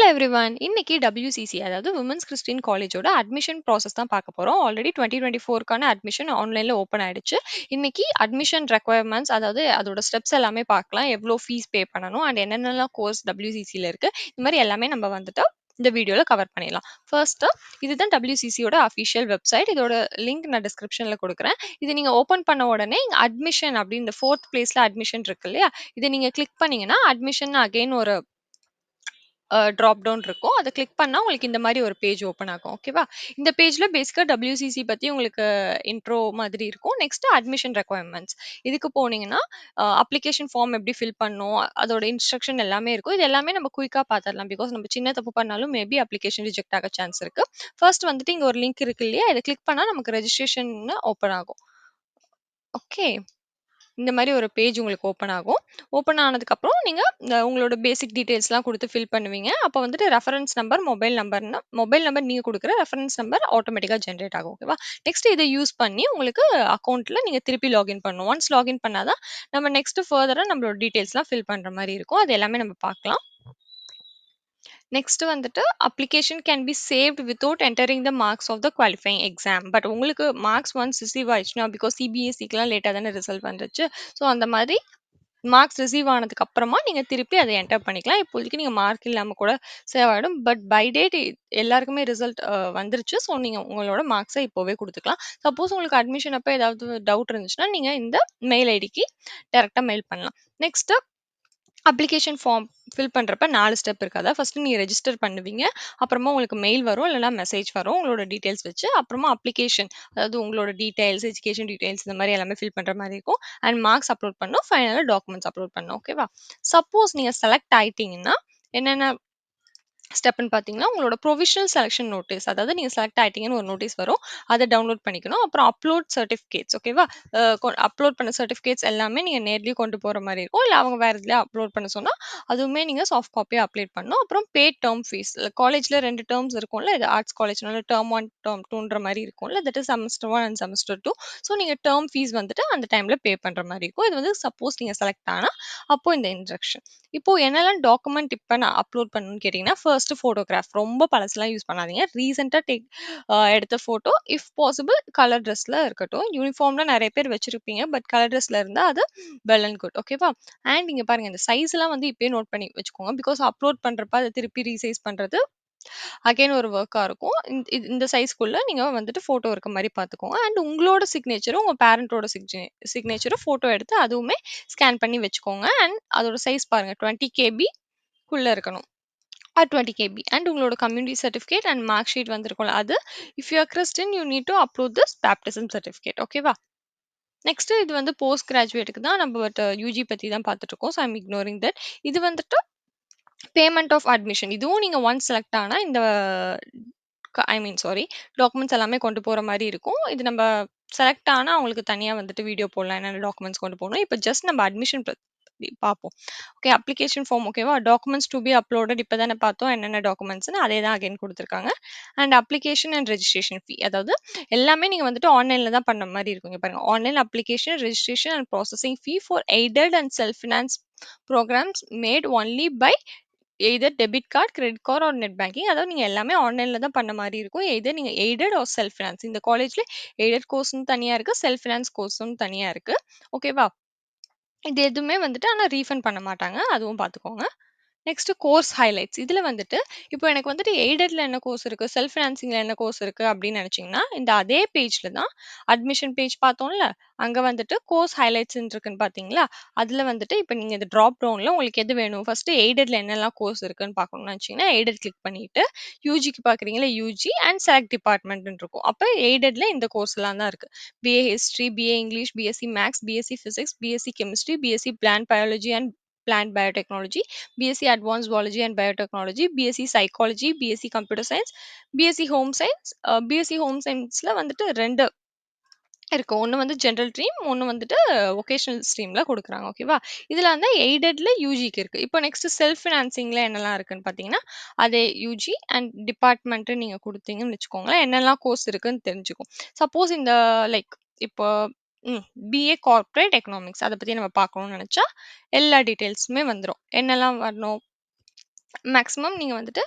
Everyone. இன்னைக்கு WCC அதாவது women's Christian காலேஜோட அட்மிஷன் ப்ராசஸ் தான் பார்க்க போறோம். ஆல்ரெடி 2024க்கான அட்மிஷன் ஆன்லைன்ல ஓப்பன் ஆயிடுச்சு. இன்னைக்கு அட்மிஷன் ரெக்வயர்மெண்ட்ஸ் அதாவது அதோட ஸ்டெப்ஸ் எல்லாமே பார்க்கலாம். எவ்வளோ ஃபீஸ் பே பண்ணணும் அண்ட் என்னென்னலாம் கோர்ஸ் WCCல இருக்கு. இந்த மாதிரி எல்லாமே நம்ம வந்துட்டு இந்த வீடியோல கவர் பண்ணிடலாம். ஃபர்ஸ்ட் இதுதான் WCCயோட அஃபிஷியல் வெப்சைட். இதோட லிங்க் நான் டிஸ்கிரிப்ஷன்ல கொடுக்குறேன். இது நீங்க ஓப்பன் பண்ண உடனே அட்மிஷன் அப்படின்னு இந்த ஃபோர்த் பிளேஸ்ல அட்மிஷன் இருக்கு இல்லையா? இதை நீங்க கிளிக் பண்ணீங்கன்னா அட்மிஷன் அகைன் ஒரு ட்ராப் டவுன் இருக்கும். அத கிளிக் பண்ணா உங்களுக்கு இந்த மாரி ஒரு பேஜ் ஓப்பன் ஆகும். ஓகேவா? இந்த பேஜ்ல பேசிக்கா WCC பத்தி உங்களுக்கு இன்ட்ரோ மாதிரி இருக்கும். Next admission requirements. இதுக்கு போனீங்கன்னா, அப்ளிகேஷன் ஃபார்ம் எப்படி ஃபில் பண்ணணும், அதோட இன்ஸ்ட்ரக்ஷன் எல்லாமே இருக்கும். இது எல்லாமே நம்ம குயிக்கா பார்த்துரலாம். பிகாஸ் நம்ம சின்ன தப்பு பண்ணாலும் மேபி அப்ளிகேஷன் ரிஜெக்ட் ஆக சான்ஸ் இருக்கு. ஃபர்ஸ்ட் வந்துட்டு இங்க ஒரு லிங்க் இருக்கு இல்லையா? இத கிளிக் பண்ணா நமக்கு ரெஜிஸ்ட்ரேஷன்னு ஓப்பன் ஆகும். ஓகே. இந்த மாரி ஒரு பேஜ் உங்களுக்கு ஓப்பன் ஆகும். ஓப்பன் ஆனதுக்கப்புறம் நீங்க உங்களோட பேசிக் டீட்டெயில்ஸ்லாம் குடுத்து ஃபில் பண்ணுவீங்க. அப்ப வந்துட்டு ரெஃபரன்ஸ் நம்பர், மொபைல் நம்பர் நீங்க குடுக்குற ரெஃபரன்ஸ் நம்பர் ஆட்டோமேட்டிக்கா ஜெனரேட் ஆகும். ஓகேவா? நெக்ஸ்ட் இத யூஸ் பண்ணி உங்களுக்கு அக்கவுண்ட்ல நீங்க திருப்பி லாகின் பண்ணணும். ஒன்ஸ் லாகின் பண்ணா தான் நம்ம நெக்ஸ்ட் ஃபர்தரா நம்மளோட டீட்டெயில்ஸ்லாம் ஃபில் பண்ற மாரி இருக்கும். அது எல்லாமே நம்ம பார்க்கலாம். நெக்ஸ்ட் வந்துட்டு application can be saved without entering the marks of the qualifying exam. But உங்களுக்கு மார்க்ஸ் ஒன்ஸ் ரிசீவ் ஆயிடுச்சுன்னா பிகாஸ் சிபிஎஸ்சிக்குலாம் லேட்டா தானே ரிசல்ட் வந்துருச்சு. ஸோ அந்த மாதிரி மார்க்ஸ் ரிசீவ் ஆனதுக்கு அப்புறமா நீங்க திருப்பி அதை என்டர் பண்ணிக்கலாம். இப்போதைக்கு நீங்க மார்க் இல்லாம கூட சேவ் ஆயிடும். பட் பை டேட் எல்லாருக்குமே ரிசல்ட் வந்துருச்சு. ஸோ நீங்க உங்களோட மார்க்ஸை இப்போவே கொடுத்துக்கலாம். சப்போஸ் உங்களுக்கு அட்மிஷன் அப்போ ஏதாவது டவுட் இருந்துச்சுன்னா நீங்க இந்த மெயில் ஐடிக்கு டைரக்டா மெயில் பண்ணலாம். நெக்ஸ்ட் அப்ளிகேஷன் ஃபார்ம் ஃபில் பண்றப்ப 4 ஸ்டெப் இருக்கு. அதாவது ஃபர்ஸ்ட் நீங்க ரெஜிஸ்டர் பண்ணுவீங்க. அப்புறமா உங்களுக்கு மெயில் வரும், இல்லைனா மெசேஜ் வரும் உங்களோட டீடைல்ஸ் வச்சு. அப்புறமா அப்ளிகேஷன் அதாவது உங்களோட டீடைல்ஸ், எஜுகேஷன் டீடைல்ஸ் இந்த மாதிரி எல்லாமே ஃபில் பண்ற மாதிரி இருக்கும். அண்ட் மார்க்ஸ் அப்லோட் பண்ணணும். ஃபைனலா டாக்குமெண்ட்ஸ் அப்லோட் பண்ணணும். ஓகேவா? சப்போஸ் நீங்க செலக்ட் ஆயிட்டீங்கன்னா என்னென்ன ஸ்டெப்ன்னு பார்த்தீங்கன்னா, உங்களோட ப்ரொவிஷனல் செலக்ஷன் நோட்டீஸ் அதாவது நீங்க செலக்ட் ஆயிட்டீங்கன்னு ஒரு நோட்டீஸ் வரும். அத டவுன்லோட் பண்ணிக்கணும். அப்புறம் அப்லோட் சர்டிஃபிகேட்ஸ் ஓகேவா? அப்லோட் பண்ண சர்டிஃபிகேட்ஸ் எல்லாமே நீங்க நேர்லயே கொண்டு போற மாரி இருக்கும். இல்ல அவங்க வேற எதுலயா அப்லோட் பண்ண சொன்னா, அதுவுமே நீங்க சாஃப்ட் காப்பியா அப்லோட் பண்ணணும். அப்புறம் பெய்ட் டெர்ம் ஃபீஸ். காலேஜ்ல 2 டெர்ம்ஸ் இருக்கும்ல. இது ஆர்ட்ஸ் காலேஜ்னால டெர்ம் 1, டெர்ம் 2ன்ற மாரி இருக்கும்ல. That is semester 1 and semester 2. So நீங்க டெர்ம் ஃபீஸ் வந்துட்டு அந்த டைம்ல பே பண்ற மாரி இருக்கும். இது வந்து சப்போஸ் நீங்க செலக்ட் ஆனா, அப்போ இந்த இன்ஸ்ட்ரக்ஷன். இப்போ என்னெல்லாம் டாக்குமெண்ட் இப்ப நான் அப்லோட் பண்ணணும்னு கேட்டீங்கன்னா, ஃபர்ஸ்ட் ஃபோட்டோகிராஃப் ரொம்ப பழசுலாம் யூஸ் பண்ணாதீங்க. ரீசென்ட்டா எடுத்த ஃபோட்டோ இஃப் பாசிபிள் கலர் ட்ரெஸ்ல இருக்கட்டும். யூனிஃபார்ம்ல நெறைய பேர் வச்சிருப்பீங்க. பட் கலர் ட்ரெஸ்ல இருந்தா அது வெல் அண்ட் குட். ஓகேவா? அண்ட் இங்க பாருங்க இந்த சைஸ்லாம் வந்து இப்பயே நோட் பண்ணி வச்சுக்கோங்க. பிகாஸ் அப்லோட் பண்றப்ப அத திருப்பி ரீசைஸ் பண்றது அகைன் ஒரு ஒர்க்கா இருக்கும். இந்த சைஸ்க்குள்ள நீங்க வந்துட்டு ஃபோட்டோ இருக்க மாரி பார்த்துக்கோங்க. அண்ட் உங்களோட சிக்னேச்சரும், உங்க பேரண்டோட சிக்னேச்சரும் ஃபோட்டோ எடுத்து அதுவுமே ஸ்கேன் பண்ணி வச்சுக்கோங்க. அண்ட் அதோட சைஸ் பாருங்க 20 கேபி க்குள்ள இருக்கணும். 20 கேபி அண்ட் உங்களோட community certificate and mark sheet வந்திருக்கும்ல அது. If you are Christian you need to upload this baptism certificate. ஓகேவா? நெக்ஸ்ட் இது வந்து போஸ்ட் கிராஜுவேட்டுக்கு தான் நம்ம யுஜி பத்தி தான் பார்த்துட்டு இருக்கோம். So I'm ignoring that. இது வந்துட்டு பேமெண்ட் ஆஃப் அட்மிஷன். இதுவும் நீங்க ஒன்ஸ் செலக்ட் ஆனா இந்த ஐ மீன் சாரி டாக்குமெண்ட்ஸ் எல்லாமே கொண்டு போற மாரி இருக்கும். இது நம்ம செலக்ட் ஆனா அவங்களுக்கு தனியா வந்துட்டு வீடியோ போடலாம். என்னென்ன டாக்குமெண்ட்ஸ் கொண்டு போகணும். இப்ப ஜஸ்ட் நம்ம அட்மிஷன் பார்ப்போம். ஓகே அப்ளிகேஷன் ஃபார்ம் ஓகேவா? டாக்குமெண்ட்ஸ் டூ பி அப்லோடட் இப்ப தானே பார்த்தோம் என்னென்ன டாக்குமெண்ட்ஸ்னு அதே தான் அகைன் குடுத்துருக்காங்க. அண்ட் அப்ளிகேஷன் அண்ட் ரெஜிஸ்ட்ரேஷன் ஃபீ அதாவது எல்லாமே நீங்க வந்துட்டு ஆன்லைன்ல தான் பண்ண மாரி இருக்கும். இங்க பாருங்க online application, registration and processing fee for aided and self finance programs made only by either debit card, credit card or net banking. அதாவது நீங்க எல்லாமே ஆன்லைன்ல தான் பண்ண மாரி இருக்கும். எய்தர் நீங்க எய்டட் ஆர் செல்ஃப் ஃபினான்ஸ். இந்த காலேஜ்ல எய்டட் கோர்ஸ்ன்னு தனியா இருக்கு. செல்ஃப் ஃபினான்ஸ் கோர்ஸ்ன்னு தனியா இருக்கு. ஓகேவா? இது எதுவுமே வந்துட்டு ஆனா ரீஃபண்ட் பண்ண மாட்டாங்க. அதுவும் பார்த்துக்கோங்க. Next course highlights. இதுல வந்துட்டு இப்போ எனக்கு வந்துட்டு எய்டட்ல என்ன கோர்ஸ் இருக்கு, செல்ஃப் ஃபினான்சிங்ல என்ன கோர்ஸ் இருக்கு அப்படின்னு நினைச்சீங்கன்னா, இந்த அதே பேஜ்ல தான் அட்மிஷன் பேஜ் பார்த்தோம்ல, அங்க வந்துட்டு கோர்ஸ் ஹைலைட்ஸ் இருக்குன்னு பார்த்தீங்களா? அதுல வந்துட்டு இப்போ நீங்க இந்த ட்ராப் டவுன்ல உங்களுக்கு எது வேணும்? ஃபர்ஸ்ட் எய்டட்ல என்னெல்லாம் கோர்ஸ் இருக்குன்னு பார்க்கணும்னு நினைச்சீங்கன்னா, எய்டட் கிளிக் பண்ணிட்டு யூஜிக்கு பார்க்குறீங்களா யூஜி அண்ட் செலக்ட் டிபார்ட்மெண்ட்னு இருக்கும். அப்ப எய்டட்ல இந்த கோர்ஸ்லாம் தான் இருக்கு. BA history, BA English, BSc maths, BSc physics, BSc chemistry, BSc plant biology and plant biotechnology, BSc Advanced Zoology and Biotechnology, BSc Psychology, BSc Computer Science, BSc Home Science. BSc Home Scienceல வந்துட்டு 2 இருக்கு. ஒண்ணு வந்து general stream, ஒண்ணு வந்துட்டு vocational ஸ்ட்ரீம்ல குடுக்குறாங்க. ஓகேவா? இதுல வந்து எய்டட்ல யூஜிக்கு இருக்கு. இப்போ நெக்ஸ்ட் செல்ஃப் ஃபினான்சிங்ல என்னலாம் இருக்குன்னு பார்த்தீங்கன்னா, அதே யூஜி அண்ட் டிபார்ட்மெண்ட் நீங்க குடுத்தீங்கன்னு வச்சுக்கோங்களேன், என்னெல்லாம் கோர்ஸ் இருக்குன்னு தெரிஞ்சுக்கும். சப்போஸ் இந்த லைக் இப்போ பிஏ கார்ப்பரேட் எக்கனாமிக்ஸ் அத பத்தி நம்ம பார்க்கணும்னு நெனச்சா, எல்லா டீட்டெயில்ஸுமே வந்துரும். என்னலாம் வரணும்? மேக்ஸிமம் நீங்க வந்துட்டு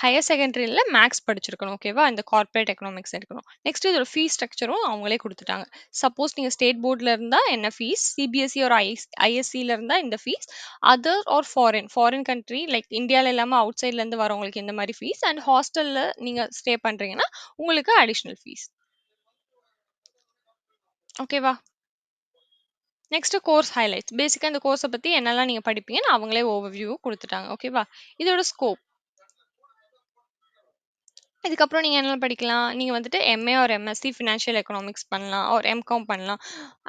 ஹையர் செகண்டரில மேத்ஸ் படிச்சிருக்கணும். ஓகேவா? இந்த கார்ப்பரேட் எக்கனாமிக்ஸ் எடுக்கணும். நெக்ஸ்ட் இதோட ஃபீஸ் ஸ்ட்ரக்சரும் அவங்களே குடுத்துட்டாங்க. சப்போஸ் நீங்க ஸ்டேட் போர்ட்ல இருந்தா என்ன ஃபீஸ், சிபிஎஸ்இ ஆர் ஐஎஸ்சில இருந்தா இந்த fees, other or foreign country like இந்தியால இல்லாம அவுட் சைட்ல இருந்து வரவங்களுக்கு இந்த மாரி ஃபீஸ் அண்ட் ஹாஸ்டல்ல நீங்க ஸ்டே பண்றீங்கன்னா, உங்களுக்கு அடிஷனல் ஃபீஸ். ஓகேவா? Next course highlights. பேசிக்கா இந்த கோர்ஸ பத்தி என்னலாம் நீங்க படிப்பீங்கன்னு அவங்களே ஓவர்வியூ குடுத்துட்டாங்க. ஓகேவா? இதோட ஸ்கோப். இதுக்கப்புறம் நீங்க என்ன படிக்கலாம்? நீங்க வந்துட்டு MA R MSc financial economics பண்ணலாம். ஆர் எம்காம் பண்ணலாம்.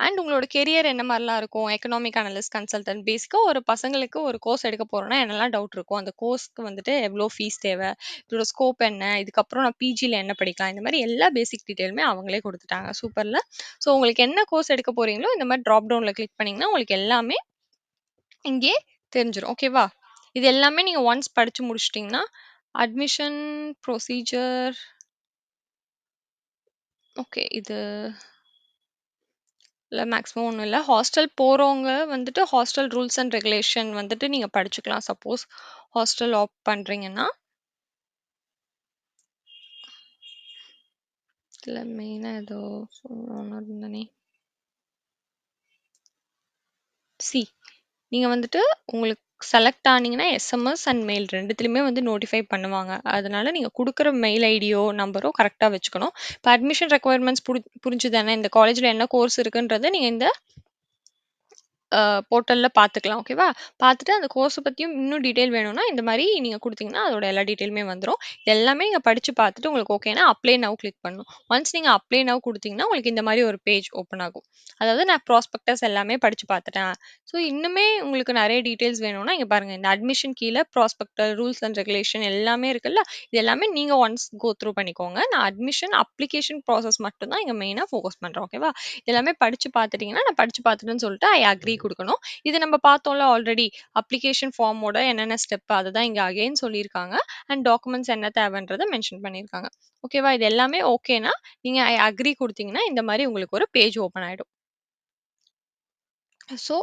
அண்ட் உங்களோட கெரியர் என்ன மாரிலாம் இருக்கும்? எக்கனாமிக் அனலிஸ்ட், கன்சல்டன்ட் பேசிக்கா ஒரு பசங்களுக்கு ஒரு கோர்ஸ் எடுக்க போறோம்னா என்னலாம் டவுட் இருக்கும்? அந்த கோர்ஸ்க்கு வந்துட்டு எவ்ளோ ஃபீஸ் தேவ? இதோட ஸ்கோப் என்ன? இதுக்கப்புறம் நான் பிஜில என்ன படிக்கலாம்? இந்த மாரி எல்லா பேசிக் டீட்டெயிலுமே அவங்களே குடுத்துட்டாங்க. சூப்பர்ல. ஸோ உங்களுக்கு என்ன கோர்ஸ் எடுக்க போறீங்களோ, இந்த மாரி ட்ராப் டவுன்ல கிளிக் பண்ணீங்கன்னா, உங்களுக்கு எல்லாமே இங்கேயே தெரிஞ்சிரும். ஓகேவா? இது எல்லாமே நீங்க ஒன்ஸ் படிச்சு முடிச்சுட்டீங்கன்னா, அட்மிஷன் ப்ரொசீஜர் ஓகே. இது இல்ல மேக்ஸிமம் ஒண்ணும் இல்ல. ஹாஸ்டல் போறவங்க வந்துட்டு ஹாஸ்டல் ரூல்ஸ் அண்ட் ரெகுலேஷன் வந்துட்டு நீங்க படிச்சுக்கலாம். சப்போஸ் ஹாஸ்டல் ஆப்ட் பண்றீங்கன்னா, இதுல மெயினா ஏதோ சொல்லணும்னு இருந்தனே. சி நீங்க வந்துட்டு உங்களுக்கு செலக்ட் ஆனீங்கன்னா, எஸ்எம்எஸ் அண்ட் மெயில் 2த்துலயுமே வந்து நோட்டிஃபை பண்ணுவாங்க. அதனால நீங்க குடுக்குற மெயில் ஐடியோ, நம்பரோ கரெக்ட்டா வச்சுக்கணும். இப்ப அட்மிஷன் ரெக்வயர்மெண்ட்ஸ் புரிஞ்சுது தானே? இந்த காலேஜ்ல என்ன கோர்ஸ் இருக்குன்றத நீங்க இந்த போர்ட்டல்ல பார்த்துக்கலாம். ஓகேவா? பார்த்துட்டு அந்த கோர்ஸ பத்தியும் இன்னும் டீட்டெயில் வேணும்னா, இந்த மாரி நீங்க குடுத்தீங்கன்னா, அதோட எல்லா டீட்டெயிலுமே வந்துரும். இது எல்லாமே நீங்க படிச்சு பார்த்துட்டு உங்களுக்கு ஓகேனா, அப்ளை நவ் கிளிக் பண்ணணும். ஒன்ஸ் நீங்க அப்ளை நவ் குடுத்தீங்கன்னா, உங்களுக்கு இந்த மாரி ஒரு பேஜ் ஓப்பன் ஆகும். அதாவது நான் ப்ராஸ்பெக்டஸ் எல்லாமே படிச்சு பார்த்துட்டேன். ஸோ இன்னுமே உங்களுக்கு நெறைய டீட்டெயில்ஸ் வேணும்னா, இங்க பாருங்க. இந்த அட்மிஷன் கீழ ப்ராஸ்பெக்டஸ், ரூல்ஸ் அண்ட் ரெகுலேஷன் எல்லாமே இருக்குல்ல. இது எல்லாமே நீங்க ஒன்ஸ் கோ த்ரூ பண்ணிக்கோங்க. நான் அட்மிஷன் அப்ளிகேஷன் ப்ராசஸ் மட்டும் தான் இங்க மெயினா ஃபோக்கஸ் பண்றேன். ஓகேவா? எல்லாமே படிச்சு பார்த்துட்டீங்கன்னா, நான் படிச்சு பார்த்துட்டேன்னு சொல்லிட்டு ஐ அக்ரி குடுக்கணும். இது நம்ம பார்த்தோம்ல ஆல்ரெடி அப்ளிகேஷன் ஃபார்மோட என்னென்ன ஸ்டெப் அதுதான் இங்க அகைன் சொல்லியிருக்காங்க. அண்ட் டாக்குமெண்ட்ஸ் என்ன தேவைன்றத மென்ஷன் பண்ணியிருக்காங்க. ஓகேவா? இது எல்லாமே ஓகேனா, நீங்க ஐ அக்ரி குடுத்தீங்கன்னா, இந்த மாரி உங்களுக்கு ஒரு பேஜ் ஓப்பன் ஆயிடும். ஸோ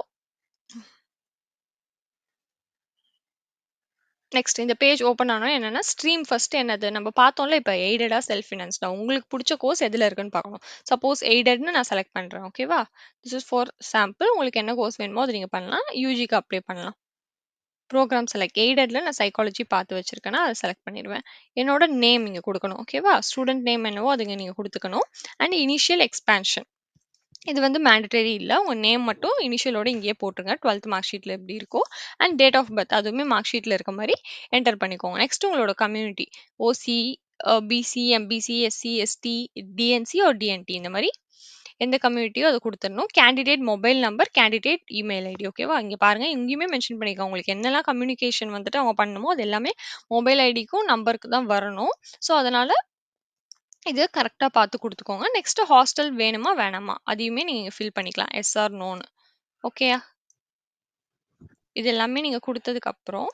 நெக்ஸ்ட் இந்த பேஜ் ஓப்பன் ஆனோனே என்னன்னா, ஸ்ட்ரீம் ஃபர்ஸ்ட் என்னது? நம்ம பார்த்தோம்ல இப்ப எய்டடா, செல்ஃப் ஃபினான்ஸ்டா உங்களுக்கு புடிச்ச கோர்ஸ் எதுல இருக்குன்னு பார்க்கணும். சப்போஸ் எய்டட்ன்னு நான் செலக்ட் பண்றேன். ஓகேவா? This is for sample. உங்களுக்கு என்ன கோர்ஸ் வேணுமோ அத நீங்க பண்ணலாம். யுஜிக்கு அப்ளை பண்ணலாம். ப்ரோகிராம் செலக்ட் எய்டட்ல நான் சைக்காலஜி பார்த்து வச்சிருக்கேன்னா, அத செலக்ட் பண்ணிருவேன். என்னோட நேம் இங்க குடுக்கணும். ஓகேவா? ஸ்டூடண்ட் நேம் என்னவோ அத நீங்க குடுத்துக்கணும். And initial expansion. இது வந்து மேண்டட்டரி இல்ல. உங்க நேம் மட்டும் இனிஷியலோட இங்கேயே போட்டுருங்க. 12த் மார்க் ஷீட்ல எப்படி இருக்கோ அண்ட் டேட் ஆஃப் பர்த் அதுவுமே மார்க் ஷீட்ல இருக்க மாரி என்டர் பண்ணிக்கோங்க. நெக்ஸ்ட் உங்களோட community OC, BC, MBC, SC, ST, DNC or DNT இந்த மாரி எந்த கம்யூனிட்டியோ அத குடுத்துறணும். Candidate mobile number, candidate email ID ஓகேவா? இங்க பாருங்க இங்கேயுமே மென்ஷன் பண்ணிருக்காங்க. உங்களுக்கு என்னலாம் கம்யூனிகேஷன் வந்துட்டு அவங்க பண்ணணுமோ அது எல்லாமே மொபைல் ஐடிக்கும், நம்பருக்கு தான் வரணும். ஸோ அதனால இது கரெக்ட்டா பார்த்து குடுத்துக்கோங்க. நெக்ஸ்ட் ஹாஸ்டல் வேணுமா? வேணாமா? அதையுமே நீங்க ஃபில் பண்ணிக்கலாம். எஸ் ஆர் நோன்னு. ஓகேயா? இது எல்லாமே நீங்க குடுத்ததுக்கு அப்புறம்,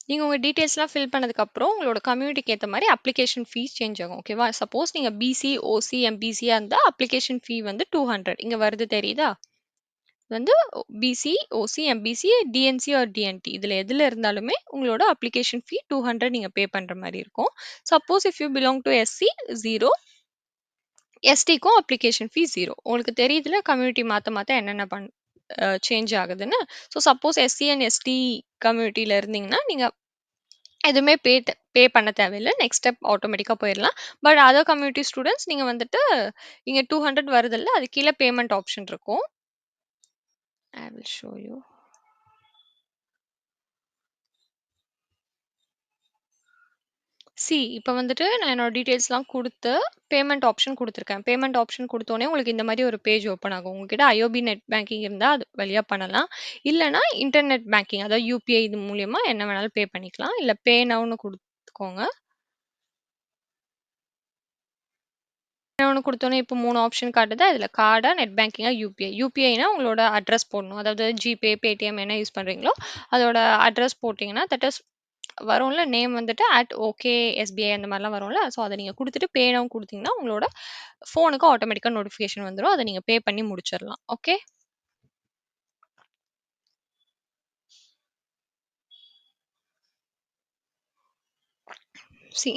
நீங்க உங்க டீட்டெயில்ஸ்லாம் ஃபில் பண்ணதுக்கு அப்புறம், உங்களோட கம்யூனிட்டிக்கு ஏத்த மாரி அப்ளிகேஷன் ஃபீஸ் சேஞ்ச் ஆகும். ஓகேவா? சப்போஸ் நீங்க பிசி, ஓசி, எம்பிசியா இருந்தா அப்ளிகேஷன் ஃபீ வந்து 200 இங்க வருது தெரியுதா? வந்து PC, OC, MBC, DNC or DND இதுல இருந்தாலுமே உங்களோட அப்ளிகேஷன் ஃபீ 200 நீங்க பே பண்ற மாரி இருக்கும். Suppose if you belong to SC 0 எஸ்டிக்கும் அப்ளிகேஷன் ஃபீ 0 உங்களுக்கு தெரியுதுல கம்யூனிட்டி மாத்த மாத்த என்னென்ன சேஞ்ச் ஆகுதுன்னு. So suppose SC and ST கம்யூனிட்டில இருந்தீங்கன்னா, நீங்க எதுவுமே பே பண்ண தேவையில்ல. நெக்ஸ்ட் ஸ்டெப் ஆட்டோமேட்டிக்கா போயிரலாம். பட் அதர் கம்யூனிட்டி ஸ்டூடண்ட்ஸ் நீங்க வந்துட்டு இங்க 200 வருதுல்ல, அது கீழ பேமெண்ட் ஆப்ஷன் இருக்கும். I will show you. இப்ப வந்துட்டு நான் என்னோட டீட்டெயில்ஸ்லாம் குடுத்து, பேமெண்ட் ஆப்ஷன் குடுத்துருக்கேன். பேமெண்ட் ஆப்ஷன் குடுத்தோனே உங்களுக்கு இந்த மாரி ஒரு பேஜ் ஓப்பன் ஆகும். உங்ககிட்ட ஐஓபி நெட் பேங்கிங் இருந்தா அது வழியா பண்ணலாம். இல்லன்னா இன்டர்நெட் பேங்கிங் அதாவது யுபிஐ இது மூலியமா என்ன வேணாலும் பே பண்ணிக்கலாம். இல்ல பே நவ்ன்னு குடுத்துக்கோங்க. ஒண்ணு குடுத்தோனே இப்போ 3 ஆப்ஷன் காட்டுதா? இதுல கார்டா, நெட் பேங்கிங்கா, யுபிஐ. யுபிஐனா உங்களோட அட்ரஸ் போடணும். அதாவது ஜிபே, பேடிஎம் என்ன யூஸ் பண்றீங்களோ, அதோட அட்ரஸ் போட்டீங்கன்னா, தட் இஸ் வரும்ல நேம் வந்துட்டு ஓகே எஸ்பிஐ அந்த மாரிலாம் வரும்ல. ஸோ அத நீங்க குடுத்துட்டு பே நவ் குடுத்தீங்கன்னா, உங்களோட ஃபோனுக்கு ஆட்டோமேட்டிக்கா நோட்டிஃபிகேஷன் வந்துரும். அத நீங்க பே பண்ணி முடிச்சிரலாம். ஓகே.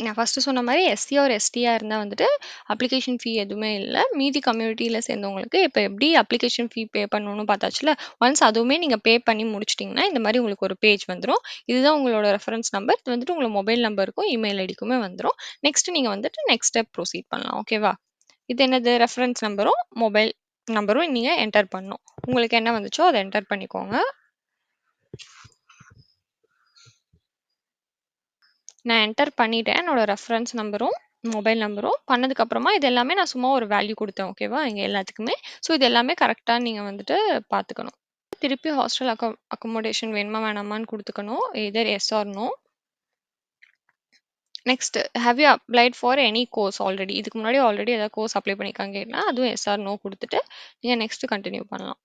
நான் ஃபர்ஸ்ட்டு சொன்ன மாரி எஸ்சி ஆர் எஸ்டியா இருந்தா வந்துட்டு, அப்ளிகேஷன் ஃபீ எதுவுமே இல்ல. மீதி கம்யூனிட்டில சேர்ந்தவங்களுக்கு இப்ப எப்படி அப்ளிகேஷன் ஃபீ பே பண்ணணும்னு பார்த்தாச்சுல்ல. ஒன்ஸ் அதுவுமே நீங்க பே பண்ணி முடிச்சுட்டீங்கன்னா, இந்த மாரி உங்களுக்கு ஒரு பேஜ் வந்துரும். இதுதான் உங்களோட ரெஃபரன்ஸ் நம்பர். இது வந்துட்டு உங்கள மொபைல் நம்பருக்கும், இமெயில் ஐடிக்குமே வந்துரும். நெக்ஸ்ட் நீங்க வந்துட்டு நெக்ஸ்ட் ஸ்டெப் ப்ரொசீட் பண்ணலாம். ஓகேவா? இது என்னது ரெஃபரன்ஸ் நம்பரும், மொபைல் நம்பரும் நீங்க என்டர் பண்ணணும். உங்களுக்கு என்ன வந்துச்சோ அத என்டர் பண்ணிக்கோங்க. நான் என்டர் பண்ணிட்டேன். என்னோட ரெஃபரன்ஸ் நம்பரும், மொபைல் நம்பரும். பண்ணதுக்கு அப்புறமா இது எல்லாமே நான் சும்மா ஒரு வேல்யூ குடுத்தேன். ஓகேவா? இங்க எல்லாத்துக்குமே. ஸோ இது எல்லாமே கரெக்ட்டா நீங்க வந்துட்டு பார்த்துக்கணும். திருப்பி ஹாஸ்டல் அக்கமோடேஷன் வேணுமா வேணாமான்னு குடுத்துக்கணும். Either yes or no. Next have you applied for any course already? இதுக்கு முன்னாடி ஆல்ரெடி ஏதாவது கோர்ஸ் அப்ளை பண்ணியிருக்காங்கன்னா, அதுவும் எஸ் ஆர் நோ குடுத்துட்டு, நீங்க நெக்ஸ்ட் கன்டின்யூ பண்ணலாம்.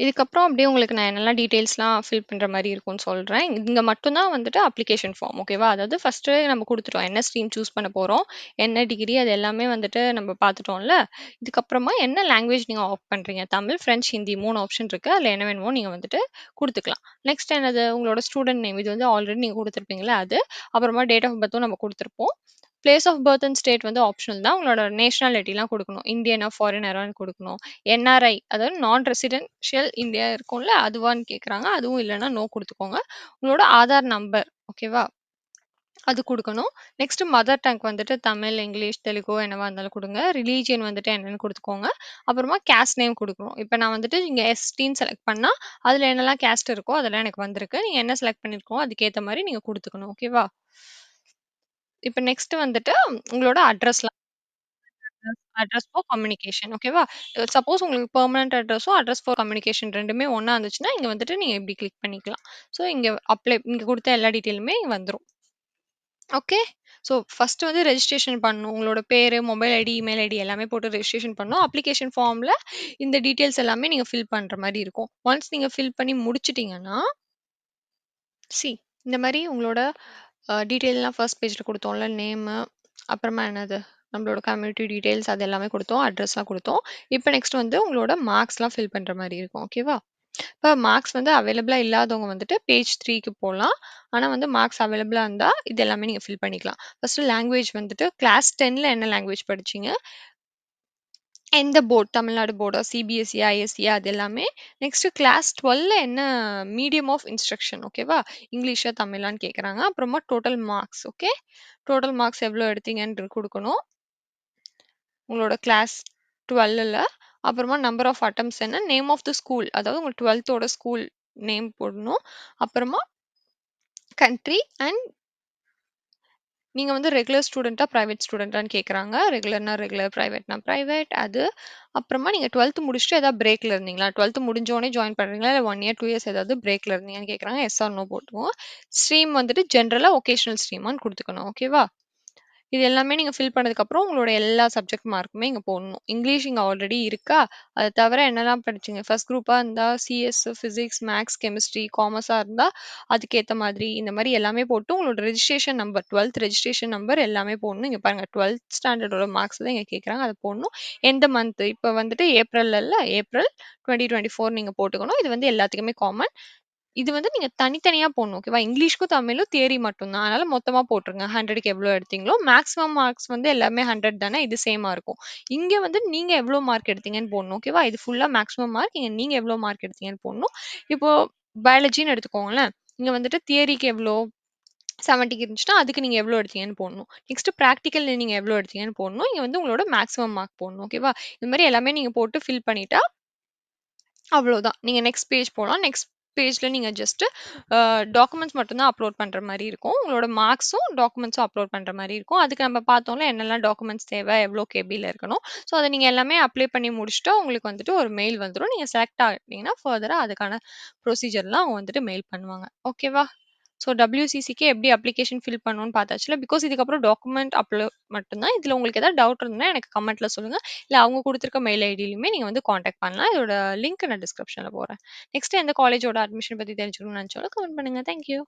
இதுக்கப்புறம் அப்படியே உங்களுக்கு நான் என்னெல்லாம் டீட்டெயில்ஸ்லாம் ஃபில் பண்ற மாரி இருக்கும்னு சொல்றேன். இங்க மட்டும் தான் வந்துட்டு அப்ளிகேஷன் ஃபார்ம் ஓகேவா? அதாவது ஃபர்ஸ்ட்டு நம்ம குடுத்துட்டோம். என்ன ஸ்ட்ரீம் சூஸ் பண்ண போறோம், என்ன டிகிரி அது எல்லாமே வந்துட்டு நம்ம பார்த்துட்டோம்ல. இதுக்கப்புறமா என்ன லாங்குவேஜ் நீங்க ஆப்ட் பண்றீங்க? தமிழ், ஃப்ரெஞ்ச், ஹிந்தி 3 ஆப்ஷன் இருக்கு. அதுல என்ன வேணுமோ நீங்க வந்துட்டு குடுத்துக்கலாம். நெக்ஸ்ட் என்னது உங்களோட ஸ்டூடண்ட் நேம். இது வந்து ஆல்ரெடி நீங்க குடுத்துருப்பீங்கல்ல அது. அப்புறமா டேட் ஆஃப் பர்த்தும் நம்ம குடுத்துருப்போம். Place of birth and state வந்து ஆப்ஷனல் தான். உங்களோட நேஷனாலிட்டிலாம் குடுக்கணும். இந்தியனா, ஃபாரினரான்னு குடுக்கணும். என்ஆர்ஐ அதாவது நான் ரெசிடென்ஷியல் இந்தியா இருக்கும்ல, அதுவான்னு கேட்குறாங்க. அதுவும் இல்லன்னா நோ குடுத்துக்கோங்க. உங்களோட ஆதார் நம்பர் ஓகேவா? அது குடுக்கணும். நெக்ஸ்ட் மதர் டங் வந்துட்டு தமிழ், இங்கிலீஷ், தெலுங்கோ என்னவா இருந்தாலும் குடுங்க. ரிலீஜியன் வந்துட்டு என்னன்னு குடுத்துக்கோங்க. அப்புறமா கேஸ்ட் நேம் குடுக்கணும். இப்ப நான் வந்துட்டு இங்க எஸ்டின்னு செலக்ட் பண்ணா, அதுல என்னலாம் கேஸ்ட் இருக்கோ அதெல்லாம் எனக்கு வந்திருக்கு. நீங்க என்ன செலக்ட் பண்ணியிருக்கோ அதுக்கேத்த மாரி நீங்க குடுத்துக்கணும். ஓகேவா? இப்ப நெக்ஸ்ட் வந்துட்டு உங்களோட அட்ரஸ்லாம் அட்ரஸ் ஃபார் கம்யூனிகேஷன் ஓகேவா? சப்போஸ் உங்களுக்கு பெர்மனன்ட் அட்ரஸும், அட்ரஸ் ஃபார் கம்யூனிகேஷன் 2மே ஒண்ணா இருந்துச்சுன்னா, இங்க வந்துட்டு நீங்க இப்படி கிளிக் பண்ணிக்கலாம். ஸோ இங்க குடுத்த எல்லா டீட்டெயிலுமே வந்துரும். ஓகே. ஸோ ஃபர்ஸ்ட் வந்து ரெஜிஸ்ட்ரேஷன் பண்ணணும். உங்களோட பேரு, மொபைல் ஐடி, இமெயில் ஐடி எல்லாமே போட்டு ரெஜிஸ்ட்ரேஷன் பண்ணணும். அப்ளிகேஷன் ஃபார்ம்ல இந்த டீட்டெயில்ஸ் எல்லாமே நீங்க ஃபில் பண்ற மாரி இருக்கும். ஒன்ஸ் நீங்க ஃபில் பண்ணி முடிச்சுட்டீங்கன்னா, சி இந்த மாரி உங்களோட டீட்டெயில்லாம் ஃபர்ஸ்ட் பேஜ்ல குடுத்தோம்ல. நேமு, அப்புறமா என்னது நம்மளோட கம்யூனிட்டி டீட்டெயில்ஸ் அது எல்லாமே குடுத்தோம். அட்ரஸ்லாம் குடுத்தோம். இப்ப நெக்ஸ்ட் வந்து உங்களோட மார்க்ஸ்லாம் ஃபில் பண்ற மாரி இருக்கும். ஓகேவா? இப்ப மார்க்ஸ் வந்து அவைலபிளா இல்லாதவங்க வந்துட்டு பேஜ் 3க்கு போலாம். ஆனா வந்து மார்க்ஸ் அவைலபிளா இருந்தா, இது எல்லாமே நீங்க ஃபில் பண்ணிக்கலாம். ஃபர்ஸ்ட் லாங்குவேஜ் வந்துட்டு கிளாஸ் 10ல என்ன லாங்குவேஜ் படிச்சீங்க? எந்த போர்ட்? தமிழ்நாடு போர்டா? சிபிஎஸ்இயா? ஐஎஸ்சியா? அது எல்லாமே. நெக்ஸ்ட் கிளாஸ் 12ல என்ன மீடியம் ஆஃப் இன்ஸ்ட்ரக்ஷன் ஓகேவா? இங்கிலீஷா? தமிழான்னு கேட்கறாங்க. அப்புறமா total marks okay. Total marks எவ்வளோ எடுத்தீங்கன்னு குடுக்கணும். உங்களோட கிளாஸ் 12ல. அப்புறமா நம்பர் ஆஃப் அட்டெம்ப்ட்ஸ் என்ன? Name of the school. அதாவது உங்க 12த்தோட ஸ்கூல் நேம் போடணும். அப்புறமா கண்ட்ரி அண்ட் நீங்க வந்து ரெகுலர் ஸ்டூடெண்ட்டா, பிரைவேட் ஸ்டூடெண்ட்டான்னு கேட்கறாங்க. ரெகுலர்னா ரெகுலர், பிரைவேட்னா பிரைவேட் அது. அப்புறமா நீங்க 12த் முடிச்சுட்டு ஏதாவது பிரேக்ல இருந்தீங்களா? 12த் முடிஞ்சோனே ஜாயின் பண்றீங்களா? இல்ல 1 இயர், 2 இயர்ஸ் ஏதாவது பிரேக்ல இருந்தீங்களான்னு கேட்கறாங்க. எஸ் ஆர் நோ போட்டுருவோம். ஸ்ட்ரீம் வந்துட்டு ஜெனரலா, வொகேஷனல் ஸ்ட்ரீமான்னு குடுத்துக்கணும். ஓகேவா? இது எல்லாமே நீங்க ஃபில் பண்ணதுக்கப்புறம், உங்களோட எல்லா சப்ஜெக்ட் மார்க்குமே இங்க போடணும். இங்கிலீஷ் இங்க ஆல்ரெடி இருக்கா? அத தவிர என்னலாம் படிச்சீங்க? ஃபர்ஸ்ட் குரூப்பா இருந்தா சிஎஸ், பிசிக்ஸ், மேத்ஸ், கெமிஸ்ட்ரி, காமர்ஸா இருந்தா அதுக்கேத்த மாதிரி இந்த மாரி எல்லாமே போட்டு உங்களோட ரெஜிஸ்ட்ரேஷன் நம்பர் 12த் ரெஜிஸ்ட்ரேஷன் நம்பர் எல்லாமே போடணும். இங்க பாருங்க 12த் ஸ்டாண்டர்டோட மார்க்ஸ் தான் இங்க கேட்கறாங்க. அத போடணும். எந்த மந்த்? இப்ப வந்துட்டு ஏப்ரல்ல இல்ல. ஏப்ரல் 2024 நீங்க போட்டுக்கணும். இது வந்து எல்லாத்துக்குமே காமன். இது வந்து நீங்க தனித்தனியா போடணும். ஓகேவா? இங்கிலீஷ்க்கும், தமிழும் தியரி மட்டும் தான். அதனால மொத்தமா போட்டுருங்க. 100க்கு எவ்வளோ எடுத்தீங்களோ, மேக்ஸிமம் மார்க்ஸ் வந்து எல்லாமே 100 தானே, இது சேமா இருக்கும். இங்க வந்து நீங்க எவ்வளோ மார்க் எடுத்தீங்கன்னு போடணும். ஓகேவா? இது ஃபுல்லா மேக்ஸிமம் மார்க். இங்க நீங்க எவ்வளோ மார்க் எடுத்தீங்கன்னு போடணும். இப்போ பயாலஜின்னு எடுத்துக்கோங்களேன். இங்க வந்துட்டு தியரிக்கு எவ்வளோ 70க்கு இருந்துச்சுன்னா, அதுக்கு நீங்க எவ்வளோ எடுத்தீங்கன்னு போடணும். நெக்ஸ்ட் பிராக்டிகல் நீங்க எவ்வளோ எடுத்தீங்கன்னு போடணும். இங்க வந்து உங்களோட மேக்ஸிமம் மார்க் போடணும். ஓகேவா? இது மாரி எல்லாமே நீங்க போட்டு ஃபில் பண்ணிட்டா அவ்வளோதான். நீங்க நெக்ஸ்ட் பேஜ் போலாம். நெக்ஸ்ட் பேஜ்ல நீங்க ஜஸ்ட் டாக்குமெண்ட்ஸ் மட்டும் தான் அப்லோட் பண்ற மாரி இருக்கும். உங்களோட மார்க்ஸும், டாக்குமெண்ட்ஸும் அப்லோட் பண்ற மாரி இருக்கும். அதுக்கு நம்ம பார்த்தோம்ல என்னெல்லாம் டாக்குமெண்ட்ஸ் தேவை, எவ்வளோ கேபில இருக்கணும். ஸோ அத நீங்க எல்லாமே அப்ளை பண்ணி முடிச்சுட்டா, உங்களுக்கு வந்துட்டு ஒரு மெயில் வந்துரும். நீங்க செலக்ட் ஆகிட்டீங்கன்னா, ஃபர்தரா அதுக்கான ப்ரொசீஜர்லாம் அவங்க வந்துட்டு மெயில் பண்ணுவாங்க. ஓகேவா? ஸோ WCCக்கு எப்படி அப்ளிகேஷன் ஃபில் பண்ணணும்னு பார்த்தாச்சுல. பிகாஸ் இதுக்கப்புறம் டாக்குமெண்ட் அப்லோட் மட்டும் தான். இதுல உங்களுக்கு ஏதாவது டவுட் இருந்ததுன்னா எனக்கு கமெண்ட்ல சொல்லுங்க. இல்ல அவங்க குடுத்துருக்க மெயில் ஐடியிலயுமே நீங்க வந்து கான்டாக்ட் பண்ணலாம். இதோட லிங்க் நான் டிஸ்கிரிப்ஷன்ல போடுறேன். நெக்ஸ்ட் எந்த காலேஜோட அட்மிஷன் பத்தி தெரிஞ்சுக்கணும்னு நினைச்சாலும் கமெண்ட் பண்ணுங்க. Thank you.